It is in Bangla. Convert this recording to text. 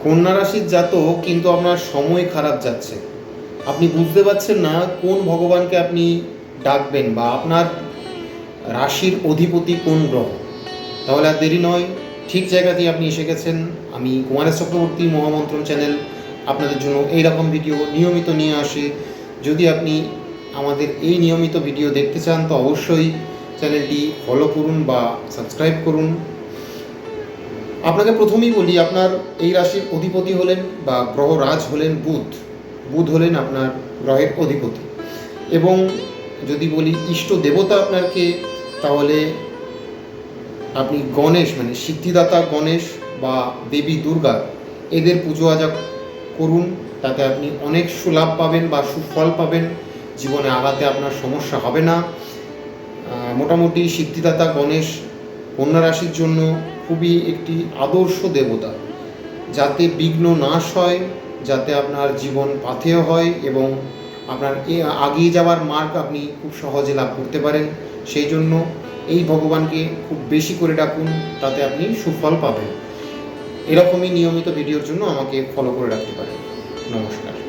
কন্যা রাশির জাতক কিন্তু আপনার সময় খারাপ যাচ্ছে। আপনি বুঝতে পারছেন না কোন ভগবানকে আপনি ডাকবেন বা আপনার রাশির অধিপতি কোন গ্রহ। তাহলে আর দেরি নয়, ঠিক জায়গাতেই আপনি এসে গেছেন। আমি কুমারেশ চক্রবর্তী মহামন্ত্রম চ্যানেল আপনাদের জন্য এই রকম ভিডিও নিয়মিত নিয়ে আসে। যদি আপনি আমাদের এই নিয়মিত ভিডিও দেখতে চান তো অবশ্যই চ্যানেলটি ফলো করুন বা সাবস্ক্রাইব করুন। আপনাকে প্রথমেই বলি, আপনার এই রাশির অধিপতি হলেন বা গ্রহরাজ হলেন বুধ। বুধ হলেন আপনার গ্রহের অধিপতি। এবং যদি বলি ইষ্ট দেবতা আপনারকে, তাহলে আপনি গণেশ মানে সিদ্ধিদাতা গণেশ বা দেবী দুর্গা এদের পুজো আজা করুন। তাতে আপনি অনেক সুলাভ পাবেন বা সুফল পাবেন। জীবনে আগাতে আপনার সমস্যা হবে না। মোটামুটি সিদ্ধিদাতা গণেশ কন্যা রাশির জন্য খুবই একটি আদর্শ দেবতা, যাতে বিঘ্ন নাশ হয়, যাতে আপনার জীবন পাথেয় হয় এবং আপনার আগিয়ে যাওয়ার মার্গ আপনি খুব সহজে লাভ করতে পারেন। সেই জন্য এই ভগবানকে খুব বেশি করে ডাকুন, তাতে আপনি সুফল পাবেন। এরকমই নিয়মিত ভিডিওর জন্য আমাকে ফলো করে রাখতে পারেন। নমস্কার।